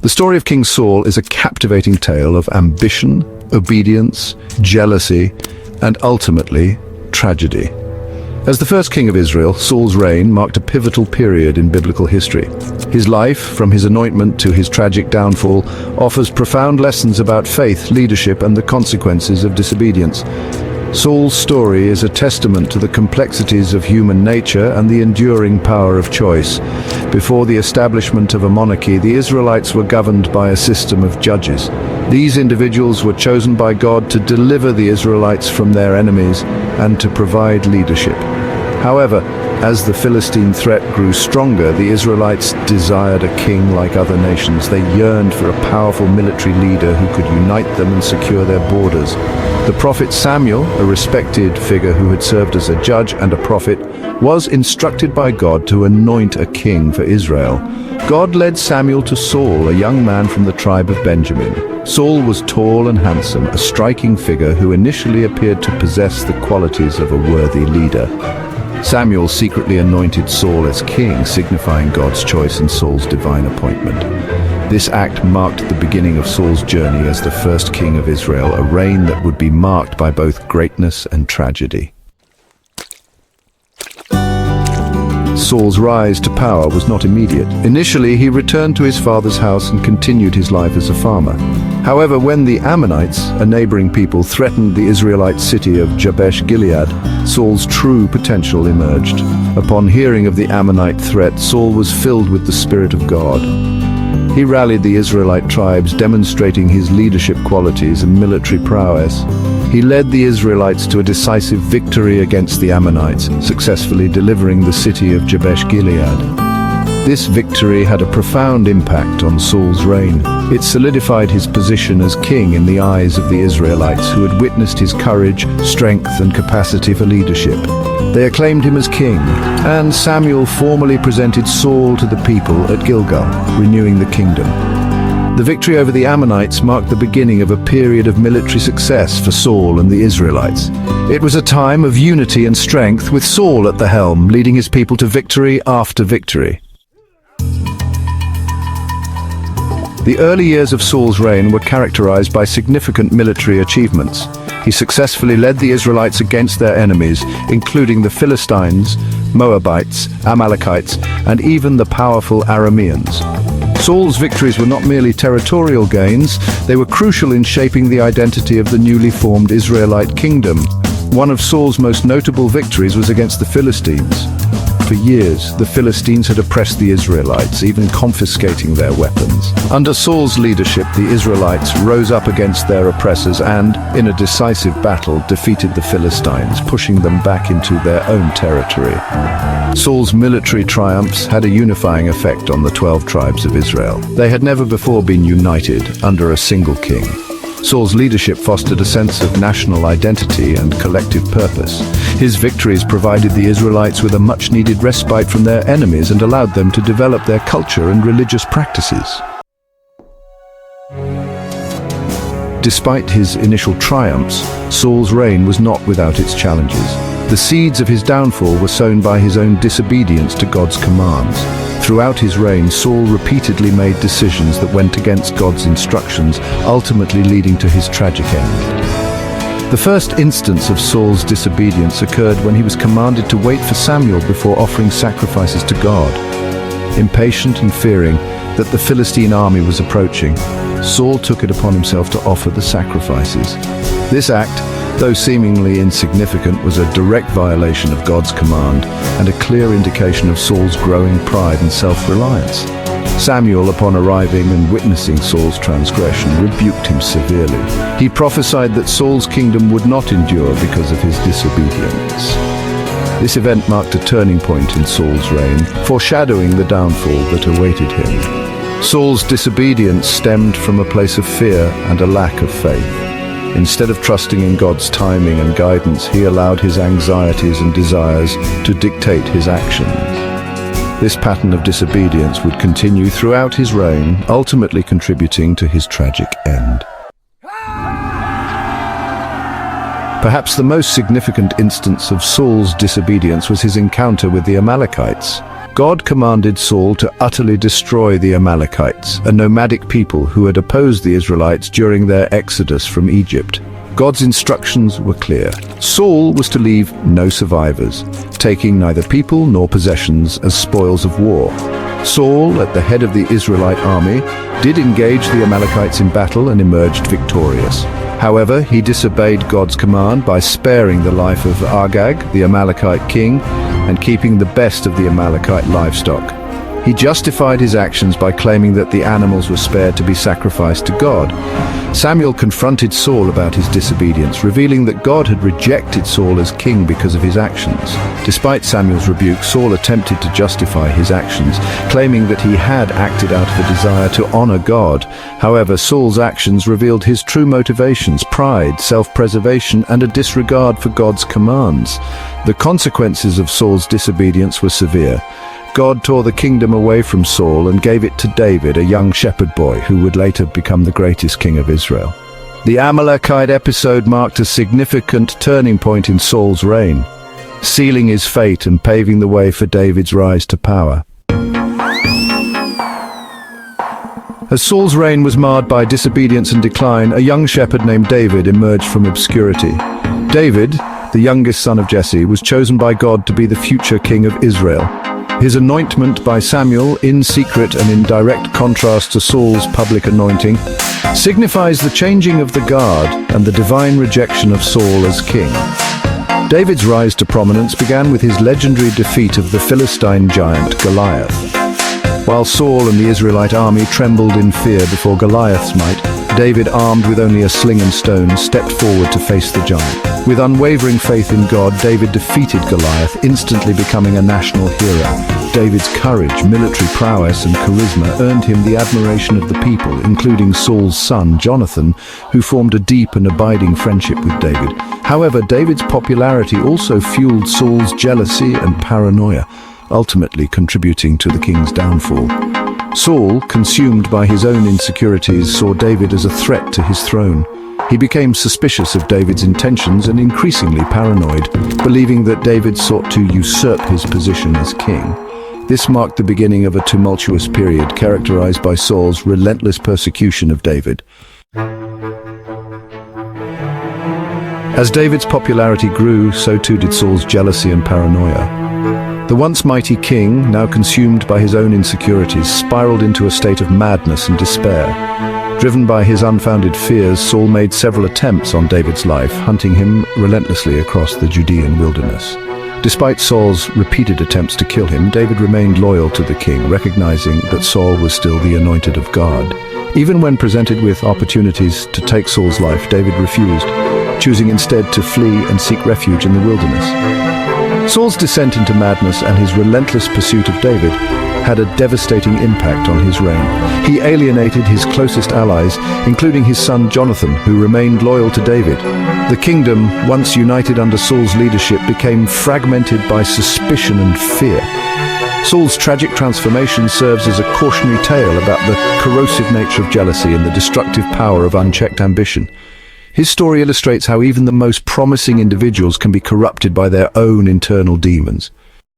The story of King Saul is a captivating tale of ambition, obedience, jealousy, and ultimately, tragedy. As the first king of Israel, Saul's reign marked a pivotal period in biblical history. His life, from his anointment to his tragic downfall, offers profound lessons about faith, leadership, and the consequences of disobedience. Saul's story is a testament to the complexities of human nature and the enduring power of choice. Before the establishment of a monarchy, the Israelites were governed by a system of judges. These individuals were chosen by God to deliver the Israelites from their enemies and to provide leadership. However, as the Philistine threat grew stronger, the Israelites desired a king like other nations. They yearned for a powerful military leader who could unite them and secure their borders. The prophet Samuel, a respected figure who had served as a judge and a prophet, was instructed by God to anoint a king for Israel. God led Samuel to Saul, a young man from the tribe of Benjamin. Saul was tall and handsome, a striking figure who initially appeared to possess the qualities of a worthy leader. Samuel secretly anointed Saul as king, signifying God's choice and Saul's divine appointment. This act marked the beginning of Saul's journey as the first king of Israel, a reign that would be marked by both greatness and tragedy. Saul's rise to power was not immediate. Initially, he returned to his father's house and continued his life as a farmer. However, when the Ammonites, a neighboring people, threatened the Israelite city of Jabesh-Gilead, Saul's true potential emerged. Upon hearing of the Ammonite threat, Saul was filled with the Spirit of God. He rallied the Israelite tribes, demonstrating his leadership qualities and military prowess. He led the Israelites to a decisive victory against the Ammonites, successfully delivering the city of Jabesh-Gilead. This victory had a profound impact on Saul's reign. It solidified his position as king in the eyes of the Israelites, who had witnessed his courage, strength, and capacity for leadership. They acclaimed him as king, and Samuel formally presented Saul to the people at Gilgal, renewing the kingdom. The victory over the Ammonites marked the beginning of a period of military success for Saul and the Israelites. It was a time of unity and strength, with Saul at the helm, leading his people to victory after victory. The early years of Saul's reign were characterized by significant military achievements. He successfully led the Israelites against their enemies, including the Philistines, Moabites, Amalekites, and even the powerful Arameans. Saul's victories were not merely territorial gains, they were crucial in shaping the identity of the newly formed Israelite kingdom. One of Saul's most notable victories was against the Philistines. For years, the Philistines had oppressed the Israelites, even confiscating their weapons. Under Saul's leadership, the Israelites rose up against their oppressors and, in a decisive battle, defeated the Philistines, pushing them back into their own territory. Saul's military triumphs had a unifying effect on the 12 tribes of Israel. They had never before been united under a single king. Saul's leadership fostered a sense of national identity and collective purpose. His victories provided the Israelites with a much-needed respite from their enemies and allowed them to develop their culture and religious practices. Despite his initial triumphs, Saul's reign was not without its challenges. The seeds of his downfall were sown by his own disobedience to God's commands. Throughout his reign, Saul repeatedly made decisions that went against God's instructions, ultimately leading to his tragic end. The first instance of Saul's disobedience occurred when he was commanded to wait for Samuel before offering sacrifices to God. Impatient and fearing that the Philistine army was approaching, Saul took it upon himself to offer the sacrifices. This act, though seemingly insignificant, was a direct violation of God's command and a clear indication of Saul's growing pride and self-reliance. Samuel, upon arriving and witnessing Saul's transgression, rebuked him severely. He prophesied that Saul's kingdom would not endure because of his disobedience. This event marked a turning point in Saul's reign, foreshadowing the downfall that awaited him. Saul's disobedience stemmed from a place of fear and a lack of faith. Instead of trusting in God's timing and guidance, he allowed his anxieties and desires to dictate his actions. This pattern of disobedience would continue throughout his reign, ultimately contributing to his tragic end. Perhaps the most significant instance of Saul's disobedience was his encounter with the Amalekites. God commanded Saul to utterly destroy the Amalekites, a nomadic people who had opposed the Israelites during their exodus from Egypt. God's instructions were clear. Saul was to leave no survivors, taking neither people nor possessions as spoils of war. Saul, at the head of the Israelite army, did engage the Amalekites in battle and emerged victorious. However, he disobeyed God's command by sparing the life of Agag, the Amalekite king, and keeping the best of the Amalekite livestock. He justified his actions by claiming that the animals were spared to be sacrificed to God. Samuel confronted Saul about his disobedience, revealing that God had rejected Saul as king because of his actions. Despite Samuel's rebuke, Saul attempted to justify his actions, claiming that he had acted out of a desire to honor God. However, Saul's actions revealed his true motivations: pride, self-preservation, and a disregard for God's commands. The consequences of Saul's disobedience were severe. God tore the kingdom away from Saul and gave it to David, a young shepherd boy who would later become the greatest king of Israel. The Amalekite episode marked a significant turning point in Saul's reign, sealing his fate and paving the way for David's rise to power. As Saul's reign was marred by disobedience and decline, a young shepherd named David emerged from obscurity. David, the youngest son of Jesse, was chosen by God to be the future king of Israel. His anointment by Samuel, in secret and in direct contrast to Saul's public anointing, signifies the changing of the guard and the divine rejection of Saul as king. David's rise to prominence began with his legendary defeat of the Philistine giant Goliath. While Saul and the Israelite army trembled in fear before Goliath's might, David, armed with only a sling and stone, stepped forward to face the giant. With unwavering faith in God, David defeated Goliath, instantly becoming a national hero. David's courage, military prowess, and charisma earned him the admiration of the people, including Saul's son, Jonathan, who formed a deep and abiding friendship with David. However, David's popularity also fueled Saul's jealousy and paranoia, ultimately contributing to the king's downfall. Saul, consumed by his own insecurities, saw David as a threat to his throne. He became suspicious of David's intentions and increasingly paranoid, believing that David sought to usurp his position as king. This marked the beginning of a tumultuous period characterized by Saul's relentless persecution of David. As David's popularity grew, so too did Saul's jealousy and paranoia. The once mighty king, now consumed by his own insecurities, spiraled into a state of madness and despair. Driven by his unfounded fears, Saul made several attempts on David's life, hunting him relentlessly across the Judean wilderness. Despite Saul's repeated attempts to kill him, David remained loyal to the king, recognizing that Saul was still the anointed of God. Even when presented with opportunities to take Saul's life, David refused, choosing instead to flee and seek refuge in the wilderness. Saul's descent into madness and his relentless pursuit of David had a devastating impact on his reign. He alienated his closest allies, including his son Jonathan, who remained loyal to David. The kingdom, once united under Saul's leadership, became fragmented by suspicion and fear. Saul's tragic transformation serves as a cautionary tale about the corrosive nature of jealousy and the destructive power of unchecked ambition. His story illustrates how even the most promising individuals can be corrupted by their own internal demons.